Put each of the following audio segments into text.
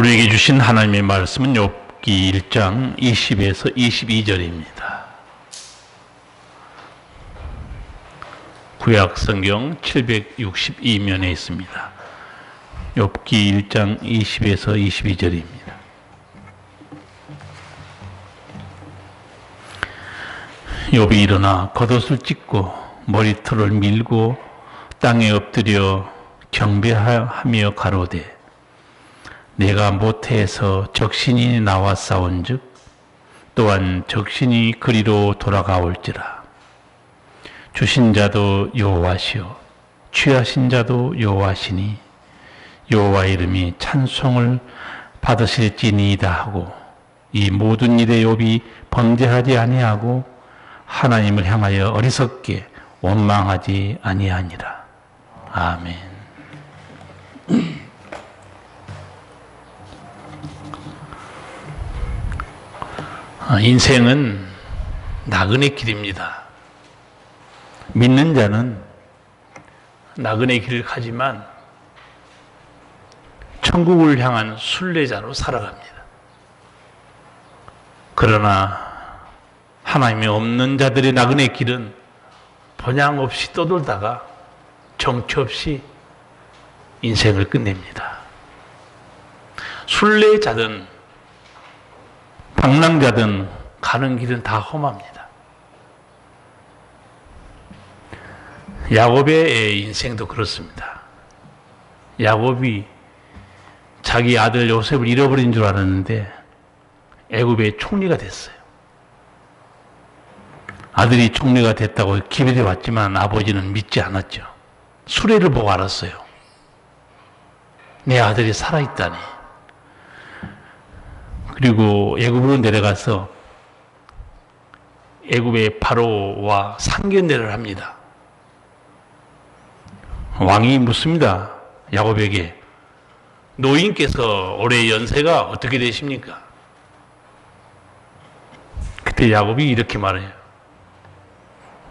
오늘 우리에게 주신 하나님의 말씀은 욥기 1장 20에서 22절입니다. 구약 성경 762면에 있습니다. 욥기 1장 20에서 22절입니다. 욥이 일어나 겉옷을 찢고 머리털을 밀고 땅에 엎드려 경배하며 가로되 내가 모태에서 적신이 나와 싸운즉 또한 적신이 그리로 돌아가올지라. 주신 자도 여호와시요 취하신 자도 여호와시니 여호와 이름이 찬송을 받으실지니이다 하고 이 모든 일에 욥이 범죄하지 아니하고 하나님을 향하여 어리석게 원망하지 아니하니라. 아멘. 인생은 나그네 길입니다. 믿는 자는 나그네 길을 가지만 천국을 향한 순례자로 살아갑니다. 그러나 하나님이 없는 자들의 나그네 길은 번향 없이 떠돌다가 정처 없이 인생을 끝냅니다. 순례자든 방랑자든 가는 길은 다 험합니다. 야곱의 인생도 그렇습니다. 야곱이 자기 아들 요셉을 잃어버린 줄 알았는데 애굽의 총리가 됐어요. 아들이 총리가 됐다고 기별해 왔지만 아버지는 믿지 않았죠. 수레를 보고 알았어요. 내 아들이 살아있다니. 그리고 애굽으로 내려가서 애굽의 바로와 상견례를 합니다. 왕이 묻습니다. 야곱에게 노인께서 올해 연세가 어떻게 되십니까? 그때 야곱이 이렇게 말해요.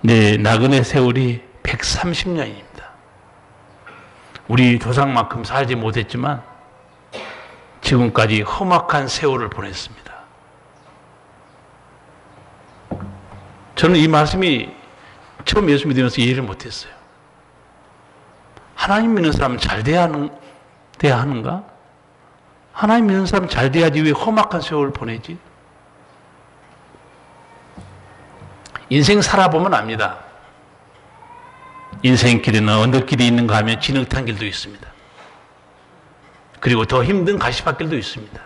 내 나그네 세월이 130년입니다. 우리 조상만큼 살지 못했지만 지금까지 험악한 세월을 보냈습니다. 저는 이 말씀이 처음 예수 믿으면서 이해를 못했어요. 하나님 믿는 사람은 잘 돼야 하는가? 하나님 믿는 사람은 잘 돼야지 왜 험악한 세월을 보내지? 인생 살아보면 압니다. 인생길에는 언덕길이 있는가 하면 진흙탕 길도 있습니다. 그리고 더 힘든 가시밭길도 있습니다.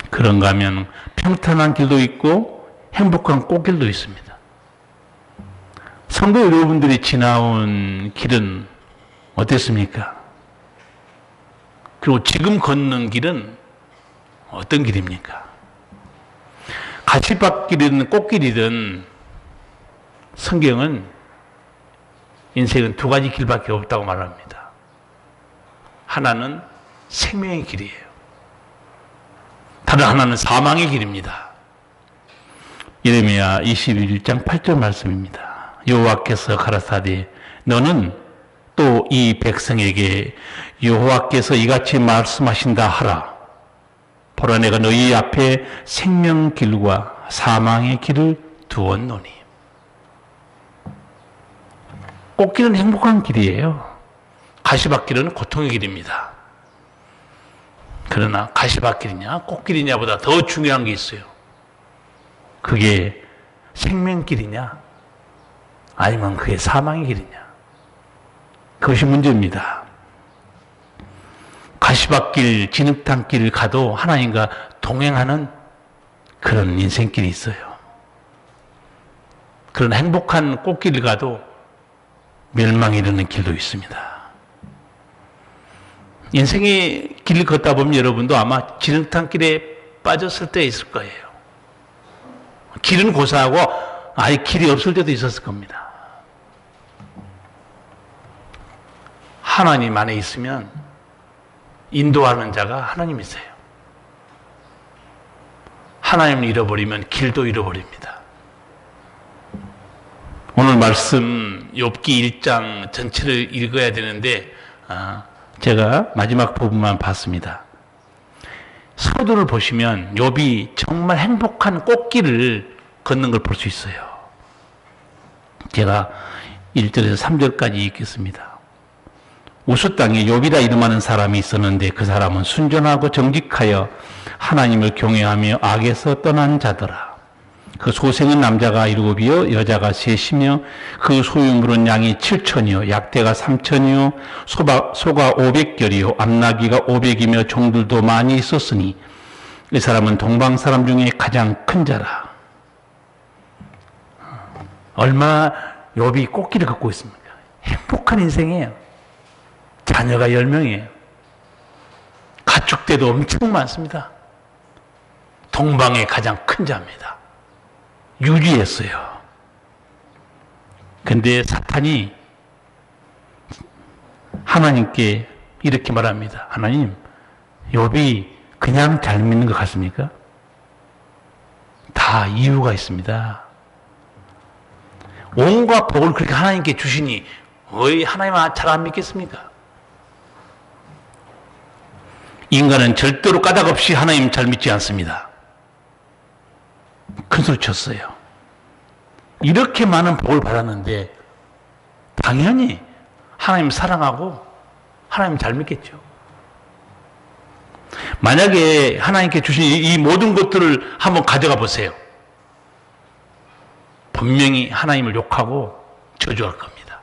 그런가 하면 평탄한 길도 있고 행복한 꽃길도 있습니다. 성도 여러분들이 지나온 길은 어땠습니까? 그리고 지금 걷는 길은 어떤 길입니까? 가시밭길이든 꽃길이든 성경은 인생은 두 가지 길밖에 없다고 말합니다. 하나는 생명의 길이에요. 다른 하나는 사망의 길입니다. 예레미야 21장 8절 말씀입니다. 여호와께서 가라사대 너는 또 이 백성에게 여호와께서 이같이 말씀하신다 하라. 보라 내가 너희 앞에 생명길과 사망의 길을 두었노니. 꽃길은 행복한 길이에요. 가시밭길은 고통의 길입니다. 그러나 가시밭길이냐 꽃길이냐보다 더 중요한 게 있어요. 그게 생명길이냐 아니면 그게 사망의 길이냐. 그것이 문제입니다. 가시밭길, 진흙탕길을 가도 하나님과 동행하는 그런 인생길이 있어요. 그런 행복한 꽃길을 가도 멸망에 이르는 길도 있습니다. 인생의 길을 걷다 보면 여러분도 아마 진흙탕길에 빠졌을 때 있을 거예요. 길은 고사하고 아예 길이 없을 때도 있었을 겁니다. 하나님 안에 있으면 인도하는 자가 하나님이세요. 하나님을 잃어버리면 길도 잃어버립니다. 오늘 말씀 욥기 1장 전체를 읽어야 되는데 제가 마지막 부분만 봤습니다. 서두를 보시면 욥이 정말 행복한 꽃길을 걷는 걸 볼 수 있어요. 제가 1절에서 3절까지 읽겠습니다. 우스 땅에 욥이라 이름하는 사람이 있었는데 그 사람은 순전하고 정직하여 하나님을 경외하며 악에서 떠난 자더라. 그 소생은 남자가 7이요 여자가 3이며 그 소유물은 양이 7천이요 약대가 3천이요 소가 500결이요 암나귀가 500이며 종들도 많이 있었으니 이 사람은 동방 사람 중에 가장 큰 자라. 얼마나 욥이 꽃길을 걷고 있습니까? 행복한 인생이에요. 자녀가 10명이에요. 가축대도 엄청 많습니다. 동방의 가장 큰 자입니다. 유리했어요. 근데 사탄이 하나님께 이렇게 말합니다. 하나님, 욥이 그냥 잘 믿는 것 같습니까? 다 이유가 있습니다. 온갖 복을 그렇게 하나님께 주시니 왜 하나님 잘 안 믿겠습니까? 인간은 절대로 까닭 없이 하나님 잘 믿지 않습니다. 큰 소리 쳤어요. 이렇게 많은 복을 받았는데 당연히 하나님 사랑하고 하나님 잘 믿겠죠. 만약에 하나님께 주신 이 모든 것들을 한번 가져가 보세요. 분명히 하나님을 욕하고 저주할 겁니다.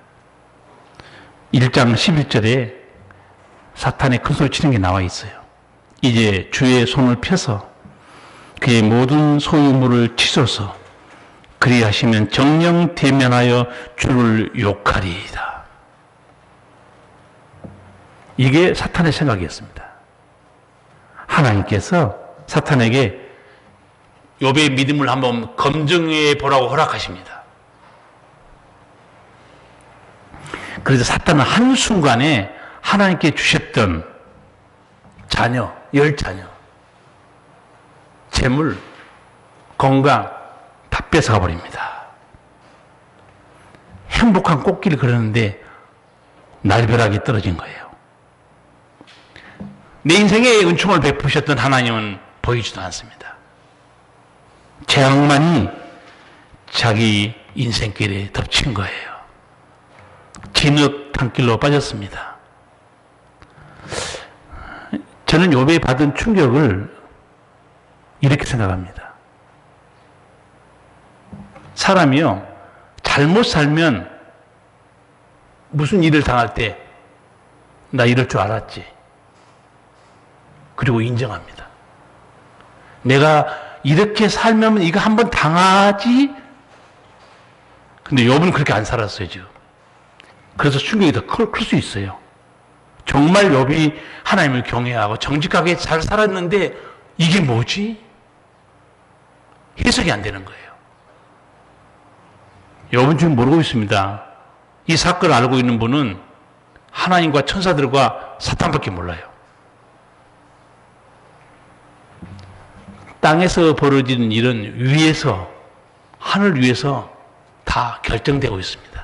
1장 11절에 사탄의 큰 소리 치는 게 나와 있어요. 이제 주의 손을 펴서 그의 모든 소유물을 치소서. 그리하시면 정령 대면하여 주를 욕하리이다. 이게 사탄의 생각이었습니다. 하나님께서 사탄에게 욥의 믿음을 한번 검증해 보라고 허락하십니다. 그래서 사탄은 한순간에 하나님께 주셨던 자녀, 10자녀, 재물, 건강 다 뺏어가 버립니다. 행복한 꽃길을 걸었는데 날벼락이 떨어진 거예요. 내 인생에 은총을 베푸셨던 하나님은 보이지도 않습니다. 재앙만이 자기 인생길에 덮친 거예요. 진흙탕길로 빠졌습니다. 저는 욥이 받은 충격을 이렇게 생각합니다. 사람이요, 잘못 살면 무슨 일을 당할 때 나 이럴 줄 알았지. 그리고 인정합니다. 내가 이렇게 살면 이거 한번 당하지? 근데 욥은 그렇게 안 살았어요, 지금. 그래서 충격이 더 클 수 있어요. 정말 욥이 하나님을 경외하고 정직하게 잘 살았는데 이게 뭐지? 해석이 안 되는 거예요. 욥은 지금 모르고 있습니다. 이 사건을 알고 있는 분은 하나님과 천사들과 사탄밖에 몰라요. 땅에서 벌어지는 일은 위에서, 하늘 위에서 다 결정되고 있습니다.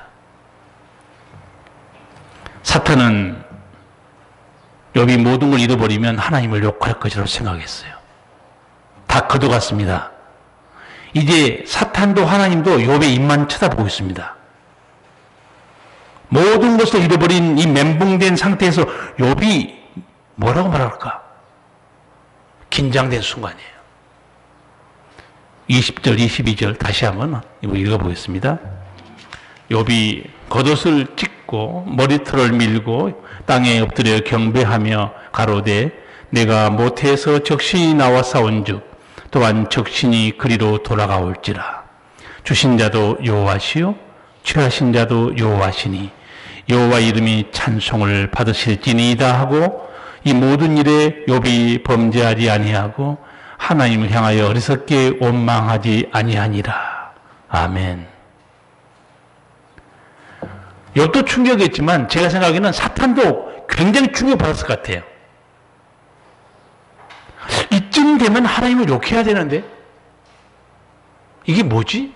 사탄은 욥이 모든 걸 잃어버리면 하나님을 욕할 것이라고 생각했어요. 다 거둬갔습니다. 이제 사탄도 하나님도 욥의 입만 쳐다보고 있습니다. 모든 것을 잃어버린 이 멘붕된 상태에서 욥이 뭐라고 말할까? 긴장된 순간이에요. 20절, 22절 다시 한번 읽어보겠습니다. 욥이 겉옷을 찢고 머리털을 밀고 땅에 엎드려 경배하며 가로되 내가 모태에서 적신이 나와 싸운즉 또한 적신이 그리로 돌아가올지라. 주신 자도 여호와시요 취하신 자도 여호와시니 여호와 이름이 찬송을 받으실지니이다 하고 이 모든 일에 욥이 범죄하지 아니하고 하나님을 향하여 어리석게 원망하지 아니하니라. 아멘. 욥도 충격이었지만 제가 생각에는 사탄도 굉장히 충격받았을 것 같아요. 이쯤 되면 하나님을 욕해야 되는데 이게 뭐지?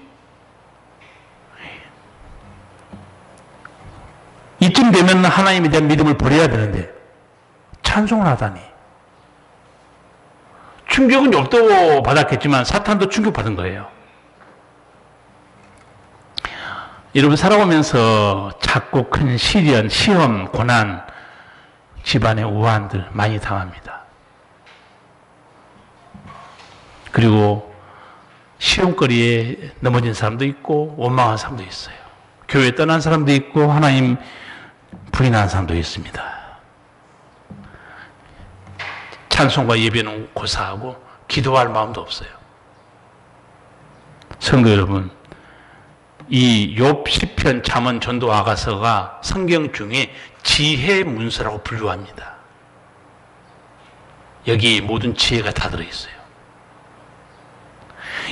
이쯤 되면 하나님에 대한 믿음을 버려야 되는데 찬송을 하다니. 충격은 욥도 받았겠지만 사탄도 충격받은 거예요. 여러분 살아오면서 작고 큰 시련, 시험, 고난, 집안의 우환들 많이 당합니다. 그리고 시험거리에 넘어진 사람도 있고 원망한 사람도 있어요. 교회 떠난 사람도 있고 하나님 부인한 사람도 있습니다. 찬송과 예배는 고사하고 기도할 마음도 없어요. 성도 여러분, 이 욥 시편 잠언 전도 아가서가 성경 중에 지혜 문서라고 분류합니다. 여기 모든 지혜가 다 들어있어요.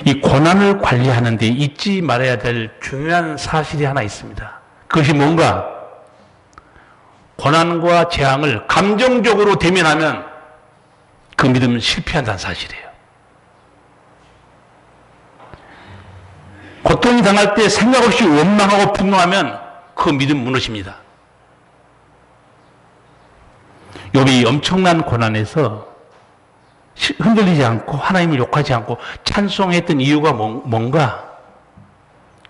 이 고난을 관리하는 데 잊지 말아야 될 중요한 사실이 하나 있습니다. 그것이 뭔가? 고난과 재앙을 감정적으로 대면하면 그 믿음은 실패한다는 사실이에요. 고통이 당할 때 생각 없이 원망하고 분노하면 그 믿음 무너집니다. 욥이 엄청난 고난에서 흔들리지 않고 하나님을 욕하지 않고 찬송했던 이유가 뭔가?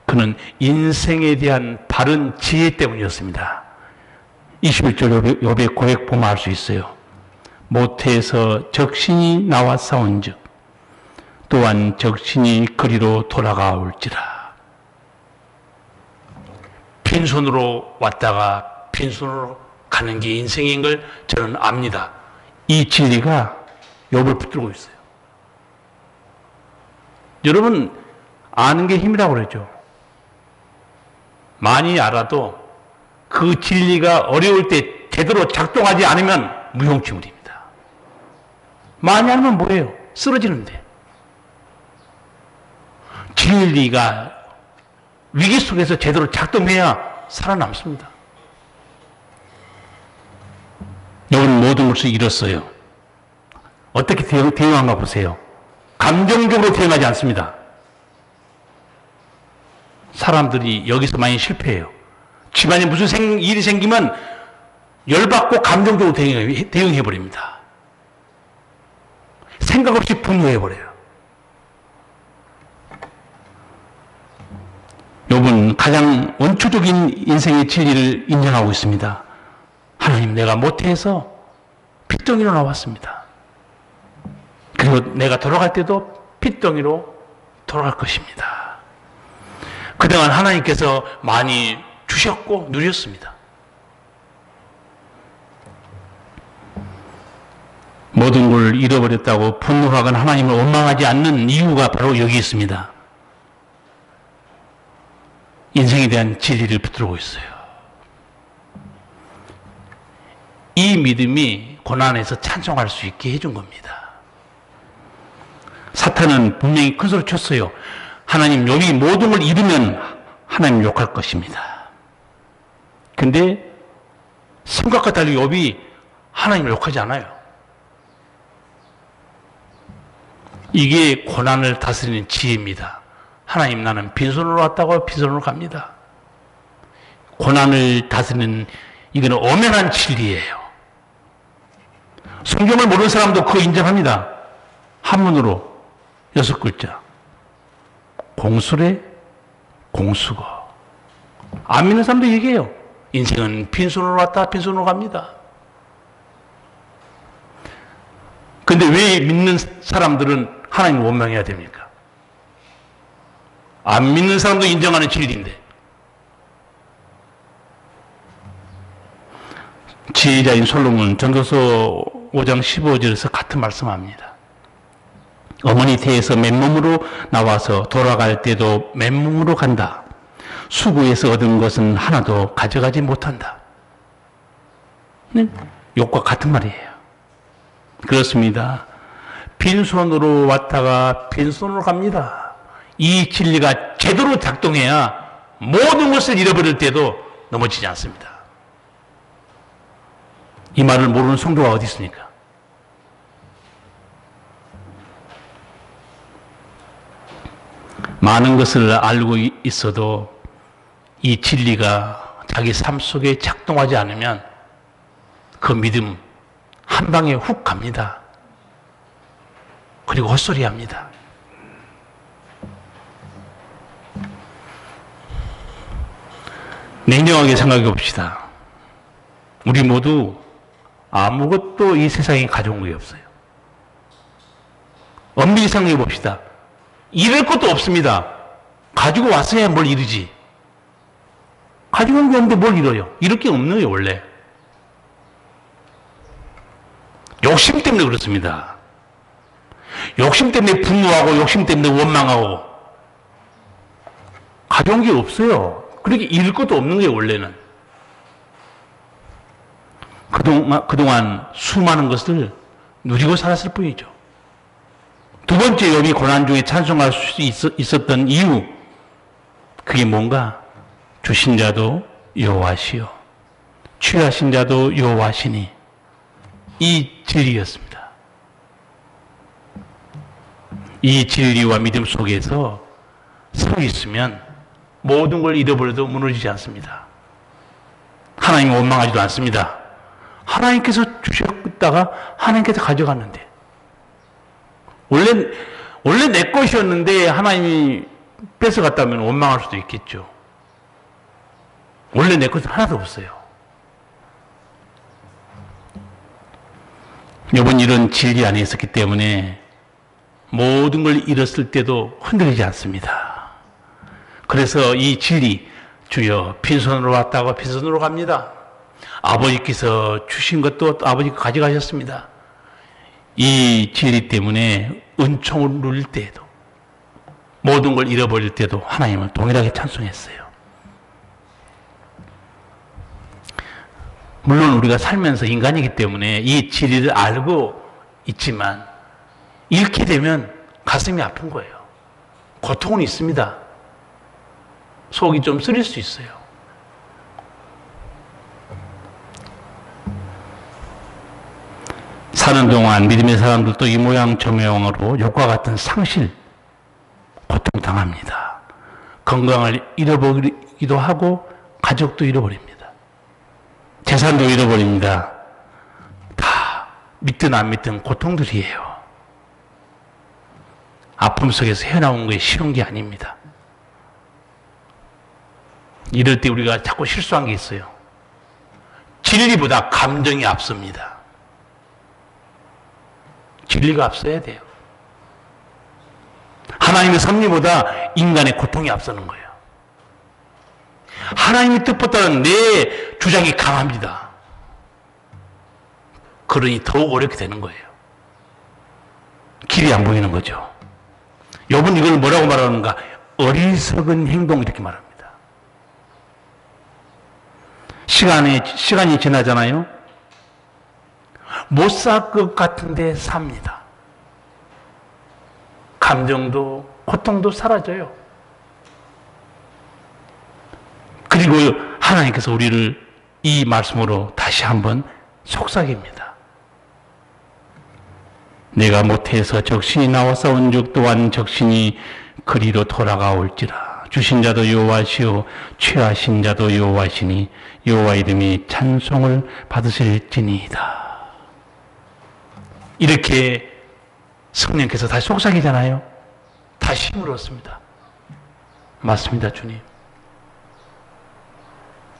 그는 인생에 대한 바른 지혜 때문이었습니다. 21절 욥의 고백 보면 알 수 있어요. 모태에서 적신이 나와 싸운즉 또한 적신이 그리로 돌아가올지라. 빈손으로 왔다가 빈손으로 가는 게 인생인 걸 저는 압니다. 이 진리가 욥을 붙들고 있어요. 여러분 아는 게 힘이라고 그러죠. 많이 알아도 그 진리가 어려울 때 제대로 작동하지 않으면 무용지물입니다. 많이 알면 뭐예요? 쓰러지는데. 진리가 위기 속에서 제대로 작동해야 살아남습니다. 욥은 모든 것을 잃었어요. 어떻게 대응한가 보세요. 감정적으로 대응하지 않습니다. 사람들이 여기서 많이 실패해요. 집안에 무슨 일이 생기면 열받고 감정적으로 대응해버립니다. 생각 없이 분노해버려요. 욥은 가장 원초적인 인생의 진리를 인정하고 있습니다. 하나님, 내가 모태에서 핏덩이로 나왔습니다. 그리고 내가 돌아갈 때도 핏덩이로 돌아갈 것입니다. 그동안 하나님께서 많이 주셨고 누렸습니다. 모든 걸 잃어버렸다고 분노하거나 하나님을 원망하지 않는 이유가 바로 여기 있습니다. 인생에 대한 진리를 붙들고 있어요. 이 믿음이 고난에서 찬송할 수 있게 해준 겁니다. 사탄은 분명히 큰 소리 쳤어요. 하나님, 욥이 모든 걸 잃으면 하나님 욕할 것입니다. 근데 생각과 달리 욥이 하나님을 욕하지 않아요. 이게 고난을 다스리는 지혜입니다. 하나님, 나는 빈손으로 왔다고 빈손으로 갑니다. 고난을 다스리는 이거는 엄연한 진리예요. 성경을 모르는 사람도 그거 인정합니다. 한문으로 6글자. 공수래 공수거. 안 믿는 사람도 얘기해요. 인생은 빈손으로 왔다 빈손으로 갑니다. 근데 왜 믿는 사람들은 하나님을 원망해야 됩니까? 안 믿는 사람도 인정하는 진리인데. 지혜자인 솔로몬 전도서 5장 15절에서 같은 말씀합니다. 어머니 태에서 맨몸으로 나와서 돌아갈 때도 맨몸으로 간다. 수구에서 얻은 것은 하나도 가져가지 못한다. 욕과 같은 말이에요. 그렇습니다. 빈손으로 왔다가 빈손으로 갑니다. 이 진리가 제대로 작동해야 모든 것을 잃어버릴 때도 넘어지지 않습니다. 이 말을 모르는 성도가 어디 있습니까? 많은 것을 알고 있어도 이 진리가 자기 삶 속에 작동하지 않으면 그 믿음 한 방에 훅 갑니다. 그리고 헛소리 합니다. 냉정하게 생각해 봅시다. 우리 모두 아무것도 이 세상에 가져온 게 없어요. 엄밀히 생각해 봅시다. 잃을 것도 없습니다. 가지고 왔어야 뭘 잃으지. 가지고 온 게 없는데 뭘 잃어요? 잃을 게 없는 거예요, 원래. 욕심 때문에 그렇습니다. 욕심 때문에 분노하고 욕심 때문에 원망하고 가져온 게 없어요. 그렇게 잃을 것도 없는 거예요, 원래는. 그동안 수많은 것을 누리고 살았을 뿐이죠. 두 번째 욥이 고난 중에 찬송할 수 있었던 이유, 그게 뭔가? 주신 자도 여호와시요 취하신 자도 여호와시니, 이 진리였습니다. 이 진리와 믿음 속에서 서 있으면 모든 걸 잃어버려도 무너지지 않습니다. 하나님을 원망하지도 않습니다. 하나님께서 주셨다가 하나님께서 가져갔는데, 원래 내 것이었는데 하나님이 뺏어갔다면 원망할 수도 있겠죠. 원래 내 것은 하나도 없어요. 욥은 이런 진리 안에 있었기 때문에 모든 걸 잃었을 때도 흔들리지 않습니다. 그래서 이 진리, 주여 빈손으로 왔다고 빈손으로 갑니다. 아버지께서 주신 것도 아버지가 가져가셨습니다. 이 진리 때문에 은총을 누릴 때에도, 모든 걸 잃어버릴 때도 하나님을 동일하게 찬송했어요. 물론 우리가 살면서 인간이기 때문에 이 진리를 알고 있지만 잃게 되면 가슴이 아픈 거예요. 고통은 있습니다. 속이 좀 쓰릴 수 있어요. 사는 동안 믿음의 사람들도 이 모양 저 모양으로 욥과 같은 상실, 고통당합니다. 건강을 잃어버리기도 하고 가족도 잃어버립니다. 재산도 잃어버립니다. 다 믿든 안 믿든 고통들이에요. 아픔 속에서 헤어나온 게 쉬운 게 아닙니다. 이럴 때 우리가 자꾸 실수한 게 있어요. 진리보다 감정이 앞섭니다. 진리가 앞서야 돼요. 하나님의 섭리보다 인간의 고통이 앞서는 거예요. 하나님의 뜻보다는 내 주장이 강합니다. 그러니 더욱 어렵게 되는 거예요. 길이 안 보이는 거죠. 욥은 이걸 뭐라고 말하는가? 어리석은 행동, 이렇게 말합니다. 시간이 지나잖아요. 못 살 것 같은데 삽니다. 감정도 고통도 사라져요. 그리고 하나님께서 우리를 이 말씀으로 다시 한번 속삭입니다. 내가 못해서 적신이 나와 싸운 즉 또한 적신이 그리로 돌아가올지라. 주신 자도 여호와시요 취하신 자도 여호와시니 여호와 이름이 찬송을 받으실지니이다. 이렇게 성령께서 다시 속삭이잖아요. 다시 힘을 얻습니다. 맞습니다, 주님.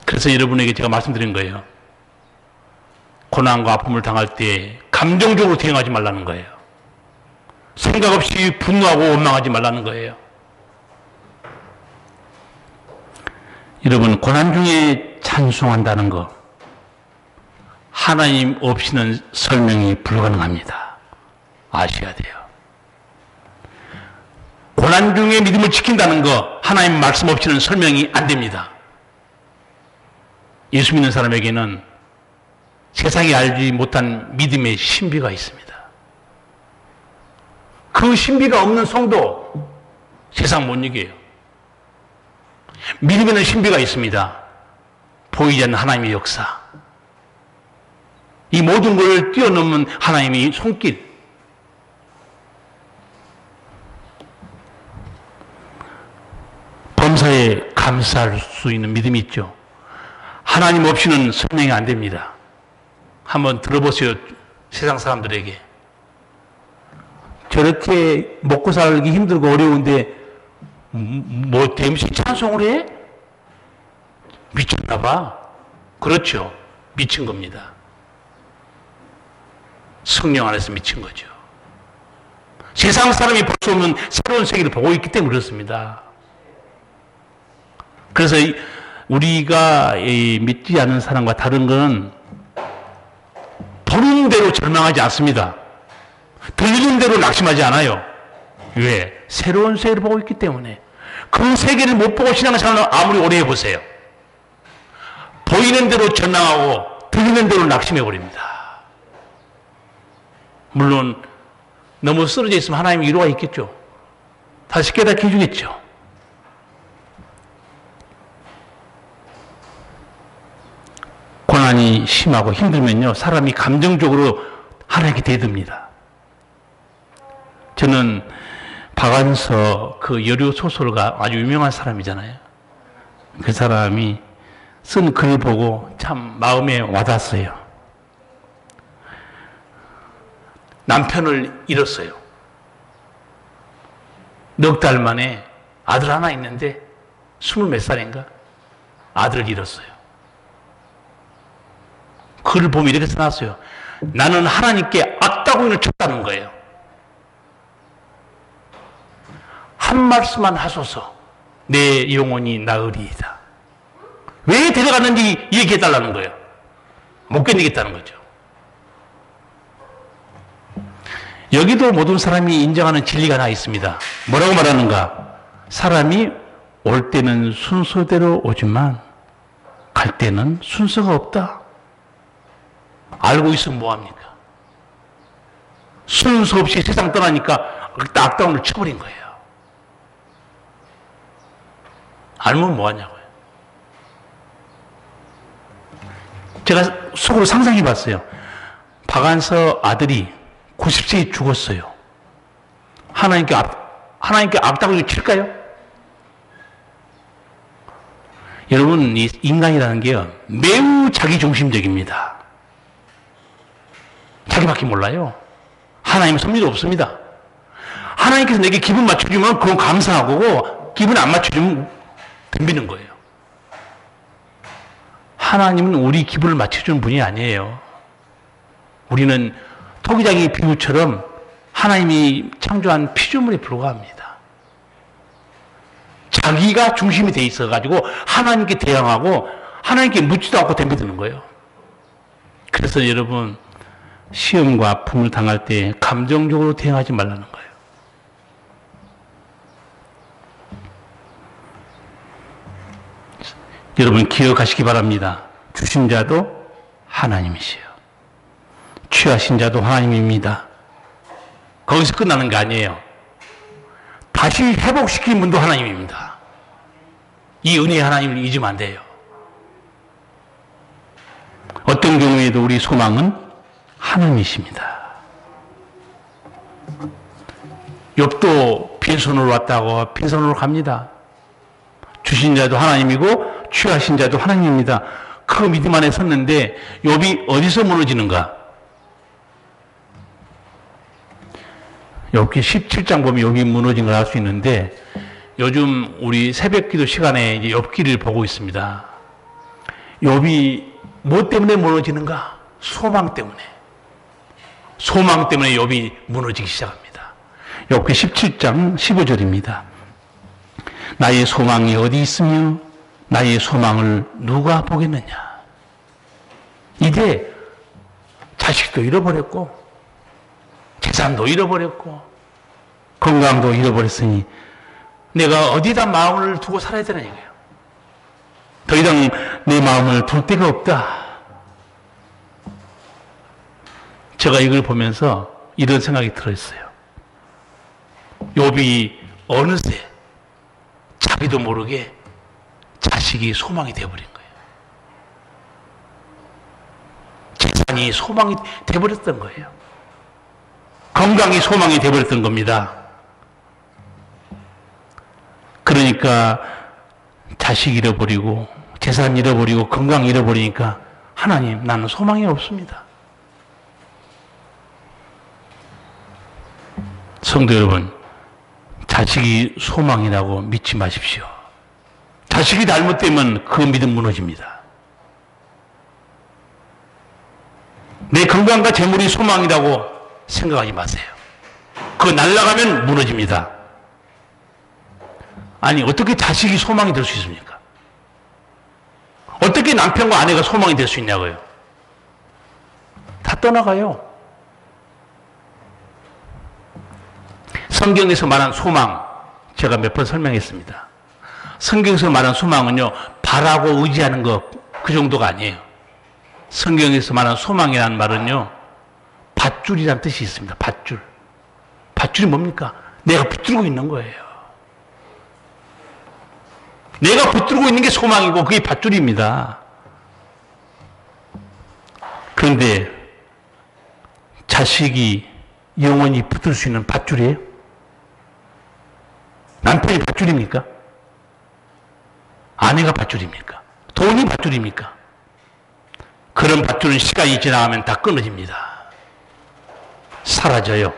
그래서 여러분에게 제가 말씀드린 거예요. 고난과 아픔을 당할 때 감정적으로 대응하지 말라는 거예요. 생각 없이 분노하고 원망하지 말라는 거예요. 여러분, 고난 중에 찬송한다는 거, 하나님 없이는 설명이 불가능합니다. 아셔야 돼요. 고난 중에 믿음을 지킨다는 거, 하나님 말씀 없이는 설명이 안 됩니다. 예수 믿는 사람에게는 세상이 알지 못한 믿음의 신비가 있습니다. 그 신비가 없는 성도 세상 못 이겨요. 믿음에는 신비가 있습니다. 보이지 않는 하나님의 역사, 이 모든 걸 뛰어넘는 하나님의 손길, 범사에 감사할 수 있는 믿음이 있죠. 하나님 없이는 설명이 안 됩니다. 한번 들어보세요. 세상 사람들에게. 저렇게 먹고 살기 힘들고 어려운데 뭐 댐시 찬송을 해? 미쳤나 봐. 그렇죠. 미친 겁니다. 성령 안에서 미친 거죠. 세상 사람이 볼 수 없는 새로운 세계를 보고 있기 때문에 그렇습니다. 그래서 우리가 믿지 않는 사람과 다른 것은 보는 대로 절망하지 않습니다. 들리는 대로 낙심하지 않아요. 왜? 새로운 세계를 보고 있기 때문에. 그 세계를 못 보고 신앙생활을 아무리 오래 해보세요. 보이는 대로 절망하고 들리는 대로 낙심해버립니다. 물론 너무 쓰러져 있으면 하나님의 위로가 있겠죠. 다시 깨닫게 해주겠죠. 고난이 심하고 힘들면요, 사람이 감정적으로 하나님께 대듭니다. 저는 박완서 그 여류 소설가 아주 유명한 사람이잖아요. 그 사람이 쓴 글을 보고 참 마음에 와닿았어요. 남편을 잃었어요. 넉 달 만에 아들 하나 있는데 20몇 살인가 아들을 잃었어요. 글을 보면 이렇게 써놨어요. 나는 하나님께 악다구인을 쳤다는 거예요. 한 말씀만 하소서 내 영혼이 나으리이다. 왜 데려갔는지 얘기해달라는 거예요. 못 견디겠다는 거죠. 여기도 모든 사람이 인정하는 진리가 하나 있습니다. 뭐라고 말하는가? 사람이 올 때는 순서대로 오지만 갈 때는 순서가 없다. 알고 있으면 뭐합니까? 순서 없이 세상 떠나니까 악다운을 쳐버린 거예요. 알면 뭐하냐고요. 제가 속으로 상상해 봤어요. 박완서 아들이 90세에 죽었어요. 하나님께 악다구를 칠까요? 여러분, 이 인간이라는 게요, 매우 자기중심적입니다. 자기밖에 몰라요. 하나님의 섭리도 없습니다. 하나님께서 내게 기분 맞춰주면 그건 감사하고, 기분 안 맞춰주면 덤비는 거예요. 하나님은 우리 기분을 맞춰주는 분이 아니에요. 우리는 토기장의 비유처럼 하나님이 창조한 피조물에 불과합니다. 자기가 중심이 돼 있어가지고 하나님께 대항하고 하나님께 묻지도 않고 덤벼드는 거예요. 그래서 여러분, 시험과 아픔을 당할 때 감정적으로 대응하지 말라는 거예요. 여러분 기억하시기 바랍니다. 주신 자도 하나님이시요. 취하신 자도 하나님입니다. 거기서 끝나는 게 아니에요. 다시 회복시키는 분도 하나님입니다. 이 은혜의 하나님을 잊으면 안 돼요. 어떤 경우에도 우리 소망은 하나님이십니다. 욥도 빈손으로 왔다고 빈손으로 갑니다. 주신 자도 하나님이고 취하신 자도 하나님입니다. 그 믿음 안에 섰는데 욥이 어디서 무너지는가? 욥기 17장 보면 욥이 무너진 걸 알 수 있는데, 요즘 우리 새벽기도 시간에 이제 욥기를 보고 있습니다. 욥이 뭐 때문에 무너지는가? 소망 때문에. 소망 때문에 욥이 무너지기 시작합니다. 욥기 17장 15절입니다. 나의 소망이 어디 있으며 나의 소망을 누가 보겠느냐? 이제 자식도 잃어버렸고 재산도 잃어버렸고 건강도 잃어버렸으니 내가 어디다 마음을 두고 살아야 되는 얘기예요. 더 이상 내 마음을 둘 데가 없다. 제가 이걸 보면서 이런 생각이 들었어요. 욥이 어느새 자기도 모르게 자식이 소망이 되어버린 거예요. 재산이 소망이 되어버렸던 거예요. 건강이 소망이 되어버렸던 겁니다. 그러니까 자식 잃어버리고 재산 잃어버리고 건강 잃어버리니까 하나님, 나는 소망이 없습니다. 성도 여러분, 자식이 소망이라고 믿지 마십시오. 자식이 잘못되면 그 믿음 무너집니다. 내 건강과 재물이 소망이라고 생각하지 마세요. 그거 날아가면 무너집니다. 아니, 어떻게 자식이 소망이 될 수 있습니까? 어떻게 남편과 아내가 소망이 될 수 있냐고요? 다 떠나가요. 성경에서 말한 소망, 제가 몇 번 설명했습니다. 성경에서 말한 소망은요, 바라고 의지하는 것, 그 정도가 아니에요. 성경에서 말한 소망이라는 말은요, 밧줄이라는 뜻이 있습니다. 밧줄. 밧줄이 뭡니까? 내가 붙들고 있는 거예요. 내가 붙들고 있는 게 소망이고 그게 밧줄입니다. 그런데 자식이 영원히 붙들 수 있는 밧줄이에요? 남편이 밧줄입니까? 아내가 밧줄입니까? 돈이 밧줄입니까? 그런 밧줄은 시간이 지나가면 다 끊어집니다. 사라져요.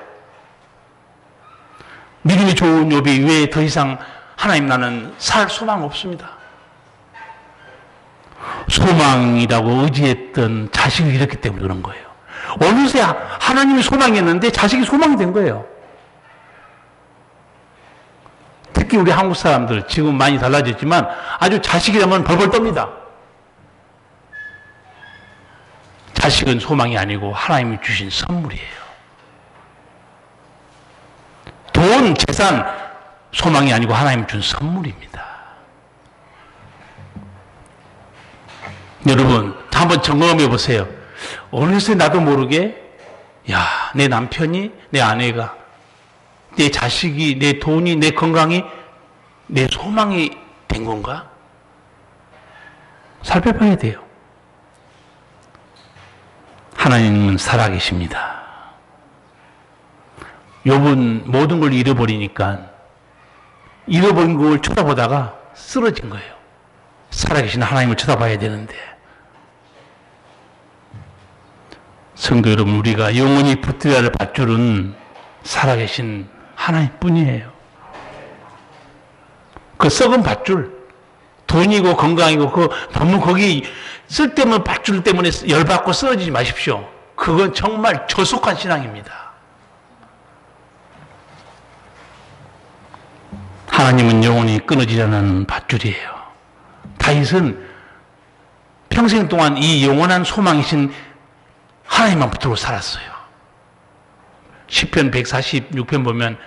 믿음이 좋은 욥이 왜 더 이상 하나님 나는 살 소망 없습니다. 소망이라고 의지했던 자식을 잃었기 때문에 그런 거예요. 어느새 하나님이 소망이었는데 자식이 소망이 된 거예요. 특히 우리 한국 사람들 지금 많이 달라졌지만 아주 자식이라면 벌벌 떱니다. 자식은 소망이 아니고 하나님이 주신 선물이에요. 돈, 재산, 소망이 아니고 하나님이 준 선물입니다. 여러분, 한번 점검해 보세요. 어느새 나도 모르게, 야, 내 남편이, 내 아내가, 내 자식이, 내 돈이, 내 건강이 내 소망이 된 건가? 살펴봐야 돼요. 하나님은 살아계십니다. 욥은 모든 걸 잃어버리니까 잃어버린 걸 쳐다보다가 쓰러진 거예요. 살아계신 하나님을 쳐다봐야 되는데. 성도 여러분, 우리가 영원히 붙들어야 할 밧줄은 살아계신 하나님뿐이에요. 그 썩은 밧줄, 돈이고 건강이고 그 너무 거기 쓸데없는 밧줄 때문에 열받고 쓰러지지 마십시오. 그건 정말 저속한 신앙입니다. 하나님은 영원히 끊어지지 않는 밧줄이에요. 다윗은 평생 동안 이 영원한 소망이신 하나님만 붙들고 살았어요. 시편 146편 보면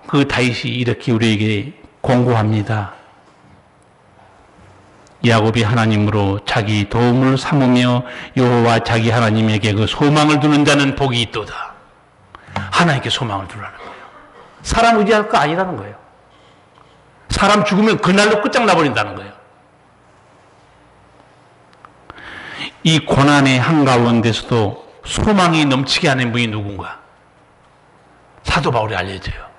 그 다윗이 이렇게 우리에게 공고합니다. 야곱이 하나님으로 자기 도움을 삼으며 여호와 자기 하나님에게 그 소망을 두는 자는 복이 있도다. 하나님께 소망을 두라는 거예요. 사람 의지할 거 아니라는 거예요. 사람 죽으면 그날로 끝장나버린다는 거예요. 이 고난의 한가운데서도 소망이 넘치게 하는 분이 누군가? 사도 바울이 알려줘요.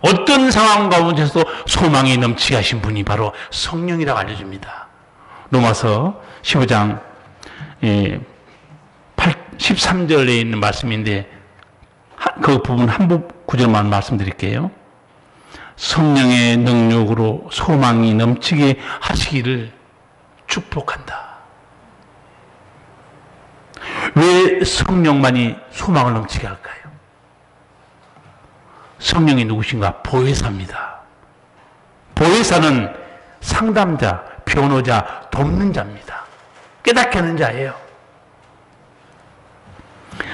어떤 상황 가운데서도 소망이 넘치게 하신 분이 바로 성령이라고 알려줍니다. 로마서 15장 13절에 있는 말씀인데 그 부분 한 구절만 말씀드릴게요. 성령의 능력으로 소망이 넘치게 하시기를 축복한다. 왜 성령만이 소망을 넘치게 할까요? 성령이 누구신가? 보혜사입니다. 보혜사는 상담자, 변호자, 돕는 자입니다. 깨닫게 하는 자예요.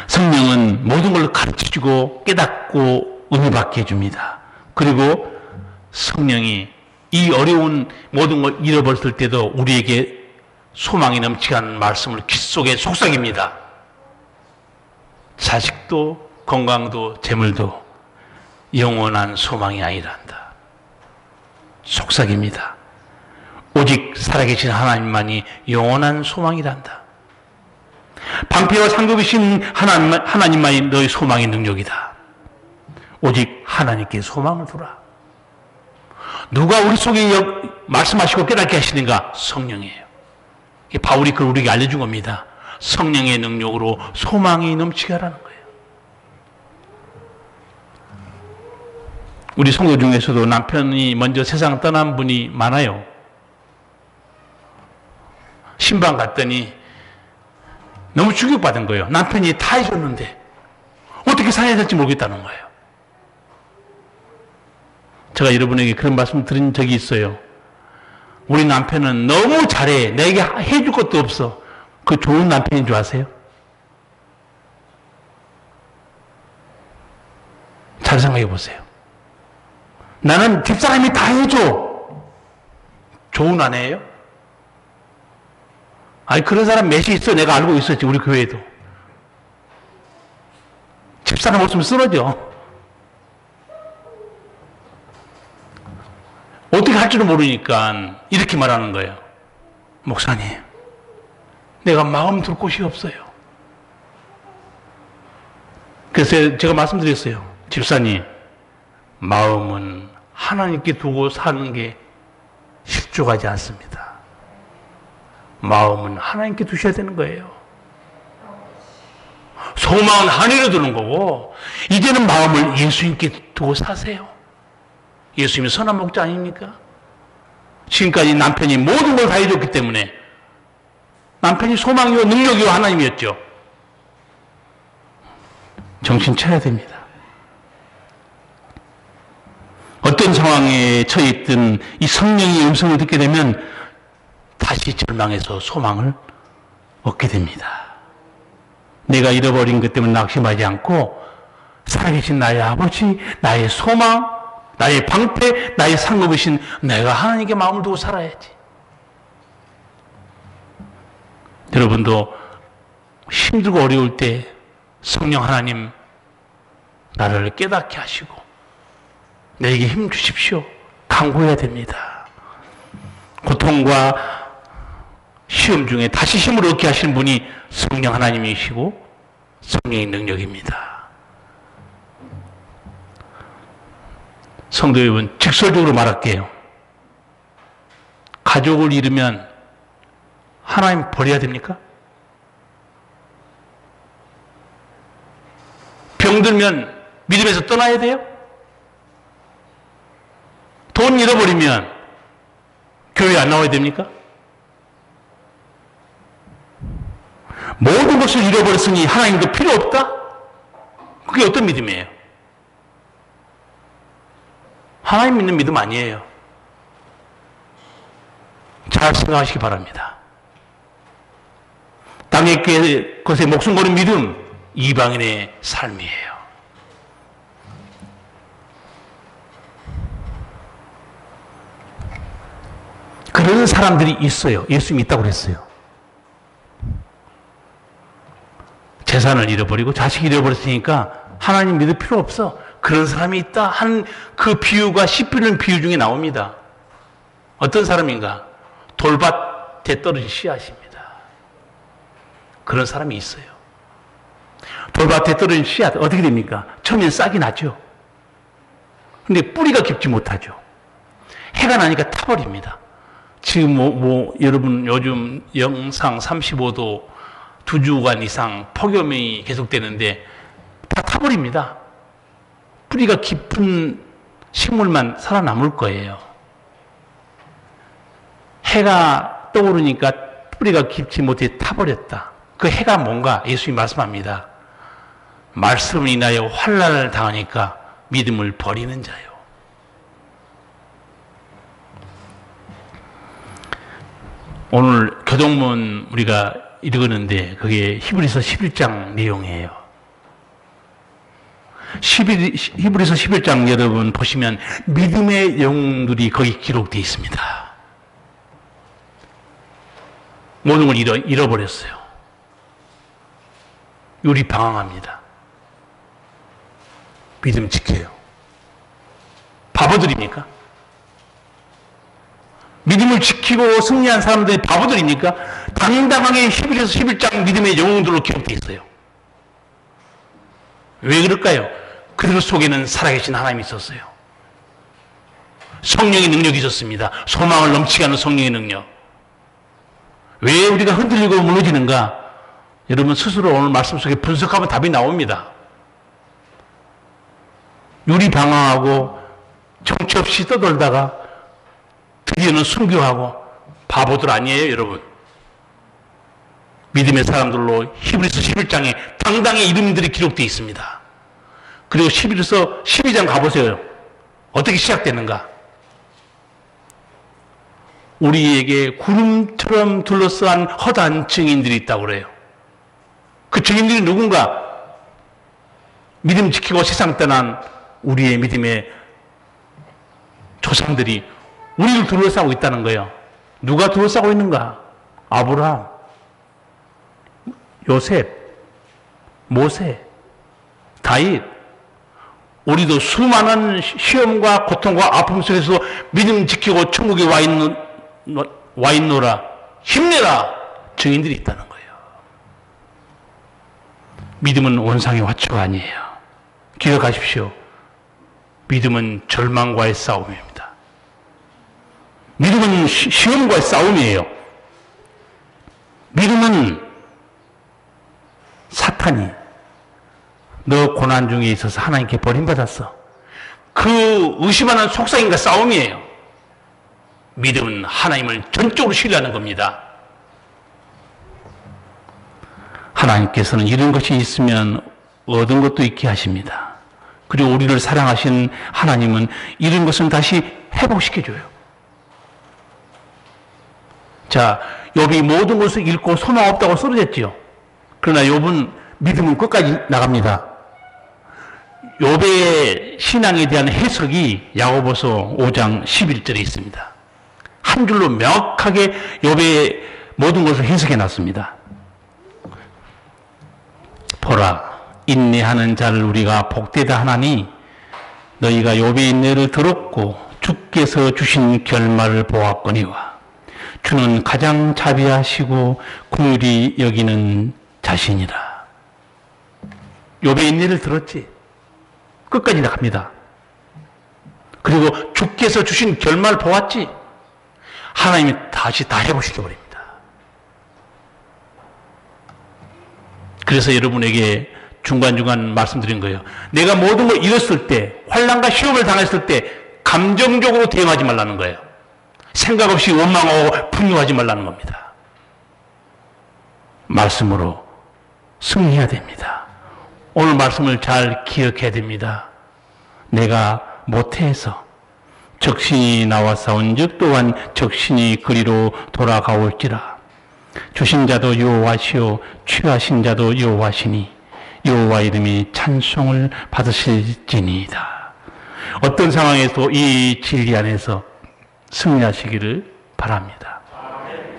성령은 모든 걸 가르쳐주고 깨닫고 은혜받게 해줍니다. 그리고 성령이 이 어려운 모든 걸 잃어버렸을 때도 우리에게 소망이 넘치게 하는 말씀을 귀 속에 속삭입니다. 자식도 건강도 재물도 영원한 소망이 아니란다. 속삭입니다. 오직 살아계신 하나님만이 영원한 소망이란다. 방패와 상급이신 하나님만이 너의 소망의 능력이다. 오직 하나님께 소망을 두라. 누가 우리 속에 말씀하시고 깨닫게 하시는가? 성령이에요. 바울이 그걸 우리에게 알려준 겁니다. 성령의 능력으로 소망이 넘치게 하라는 거예요. 우리 성도 중에서도 남편이 먼저 세상 떠난 분이 많아요. 신방 갔더니 너무 충격받은 거예요. 남편이 다 해줬는데 어떻게 살아야 될지 모르겠다는 거예요. 제가 여러분에게 그런 말씀 드린 적이 있어요. 우리 남편은 너무 잘해. 내게 해줄 것도 없어. 그 좋은 남편인 줄 아세요? 잘 생각해 보세요. 나는 집사람이 다 해줘. 좋은 아내예요? 아니, 그런 사람 몇이 있어. 내가 알고 있었지, 우리 교회에도. 집사람 없으면 쓰러져. 어떻게 할 줄은 모르니까 이렇게 말하는 거예요. 목사님, 내가 마음 둘 곳이 없어요. 그래서 제가 말씀드렸어요. 집사님, 마음은 하나님께 두고 사는 게 실족하지 않습니다. 마음은 하나님께 두셔야 되는 거예요. 소망은 하늘에 두는 거고, 이제는 마음을 예수님께 두고 사세요. 예수님이 선한 목자 아닙니까? 지금까지 남편이 모든 걸 다 해줬기 때문에 남편이 소망이요 능력이요 하나님이었죠. 정신 차려야 됩니다. 어떤 상황에 처해 있든 이 성령의 음성을 듣게 되면 다시 절망해서 소망을 얻게 됩니다. 내가 잃어버린 것 때문에 낙심하지 않고 살아계신 나의 아버지, 나의 소망, 나의 방패, 나의 상급이신 내가 하나님께 마음을 두고 살아야지. 여러분도 힘들고 어려울 때 성령 하나님 나를 깨닫게 하시고 내게 힘 주십시오. 간구해야 됩니다. 고통과 시험 중에 다시 힘을 얻게 하시는 분이 성령 하나님이시고 성령의 능력입니다. 성도 여러분, 직설적으로 말할게요. 가족을 잃으면 하나님 버려야 됩니까? 병들면 믿음에서 떠나야 돼요? 돈 잃어버리면 교회 안 나와야 됩니까? 모든 것을 잃어버렸으니 하나님도 필요 없다? 그게 어떤 믿음이에요? 하나님 믿는 믿음 아니에요. 잘 생각하시기 바랍니다. 땅의 것에 목숨 거는 믿음, 이방인의 삶이에요. 그런 사람들이 있어요. 예수님이 있다고 그랬어요. 재산을 잃어버리고 자식 잃어버렸으니까 하나님 믿을 필요 없어. 그런 사람이 있다 하는 그 비유가 시편 비유 중에 나옵니다. 어떤 사람인가? 돌밭에 떨어진 씨앗입니다. 그런 사람이 있어요. 돌밭에 떨어진 씨앗 어떻게 됩니까? 처음엔 싹이 나죠. 근데 뿌리가 깊지 못하죠. 해가 나니까 타버립니다. 지금 여러분 요즘 영상 35도 2주간 이상 폭염이 계속되는데 다 타버립니다. 뿌리가 깊은 식물만 살아남을 거예요. 해가 떠오르니까 뿌리가 깊지 못해 타버렸다. 그 해가 뭔가? 예수님이 말씀합니다. 말씀을 인하여 환난을 당하니까 믿음을 버리는 자요. 오늘 교동문 우리가 읽었는데 그게 히브리서 11장 내용이에요. 히브리서 11장 여러분 보시면 믿음의 영웅들이 거기 기록되어 있습니다. 모든 걸 잃어버렸어요. 유리방황합니다. 믿음 지켜요. 바보들입니까? 믿음을 지키고 승리한 사람들이 바보들입니까? 당당하게 히브리서 11장 믿음의 영웅들로 기록되어 있어요. 왜 그럴까요? 그들 속에는 살아계신 하나님이 있었어요. 성령의 능력이 있었습니다. 소망을 넘치게 하는 성령의 능력. 왜 우리가 흔들리고 무너지는가? 여러분 스스로 오늘 말씀 속에 분석하면 답이 나옵니다. 유리방황하고 정처 없이 떠돌다가 드디어는 순교하고 바보들 아니에요, 여러분. 믿음의 사람들로 히브리서 11장에 당당히 이름들이 기록되어 있습니다. 그리고 히브리서 12장 가보세요. 어떻게 시작되는가? 우리에게 구름처럼 둘러싼 허다한 증인들이 있다고 그래요. 그 증인들이 누군가? 믿음 지키고 세상 떠난 우리의 믿음의 조상들이 우리를 둘러싸고 있다는 거예요. 누가 둘러싸고 있는가? 아브라함, 요셉, 모세, 다윗. 우리도 수많은 시험과 고통과 아픔 속에서 믿음 지키고 천국에 와 있노라, 힘내라 증인들이 있다는 거예요. 믿음은 원상의 화초가 아니에요. 기억하십시오. 믿음은 절망과의 싸움입니다. 믿음은 시험과의 싸움이에요. 믿음은 사탄이 너 고난 중에 있어서 하나님께 버림받았어, 그 의심하는 속삭임과 싸움이에요. 믿음은 하나님을 전적으로 신뢰하는 겁니다. 하나님께서는 이런 것이 있으면 얻은 것도 있게 하십니다. 그리고 우리를 사랑하신 하나님은 이런 것은 다시 회복시켜줘요. 자, 욥이 모든 것을 잃고 소망 없다고 쓰러졌지요. 그러나 욥은 믿음은 끝까지 나갑니다. 욥의 신앙에 대한 해석이 야고보서 5장 11절에 있습니다. 한 줄로 명확하게 욥의 모든 것을 해석해 놨습니다. 보라, 인내하는 자를 우리가 복되다 하나니 너희가 욥의 인내를 들었고 주께서 주신 결말을 보았거니와 주는 가장 자비하시고 긍휼히 여기는 자신이라. 욥의 인내를 들었지. 끝까지 나갑니다. 그리고 주께서 주신 결말을 보았지. 하나님이 다시 다 회복시켜버립니다. 그래서 여러분에게 중간중간 말씀드린 거예요. 내가 모든 걸 잃었을 때, 환난과 시험을 당했을 때 감정적으로 대응하지 말라는 거예요. 생각 없이 원망하고 분노하지 말라는 겁니다. 말씀으로 승리해야 됩니다. 오늘 말씀을 잘 기억해야 됩니다. 내가 못해서 적신이 나와 싸운즉 또한 적신이 그리로 돌아가올지라. 주신 자도 여호와시요 취하신 자도 여호와시니 여호와 이름이 찬송을 받으실지니이다. 어떤 상황에서 이 진리 안에서 승리하시기를 바랍니다.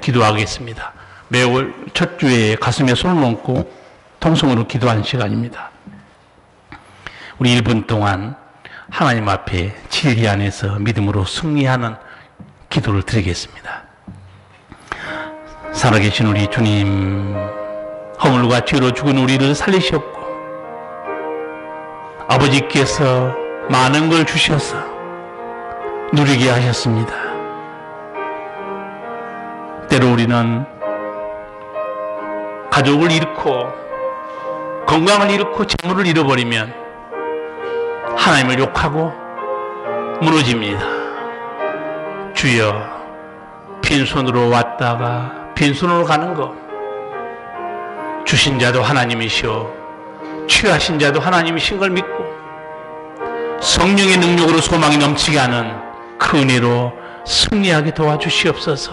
기도하겠습니다. 매월 첫 주에 가슴에 손을 얹고 통성으로 기도하는 시간입니다. 우리 1분 동안 하나님 앞에 진리 안에서 믿음으로 승리하는 기도를 드리겠습니다. 살아계신 우리 주님, 허물과 죄로 죽은 우리를 살리셨고 아버지께서 많은 걸 주셔서 누리게 하셨습니다. 때로 우리는 가족을 잃고 건강을 잃고 재물을 잃어버리면 하나님을 욕하고 무너집니다. 주여, 빈손으로 왔다가 빈손으로 가는 것, 주신 자도 하나님이시오 취하신 자도 하나님이신 걸 믿고 성령의 능력으로 소망이 넘치게 하는 그 은혜로 승리하게 도와주시옵소서.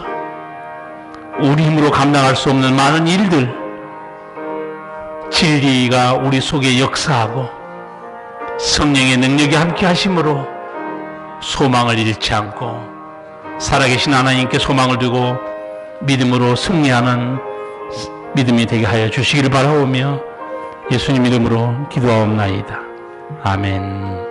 우리 힘으로 감당할 수 없는 많은 일들, 진리가 우리 속에 역사하고 성령의 능력이 함께 하심으로 소망을 잃지 않고 살아계신 하나님께 소망을 두고 믿음으로 승리하는 믿음이 되게 하여 주시기를 바라오며 예수님 이름으로 기도하옵나이다. 아멘.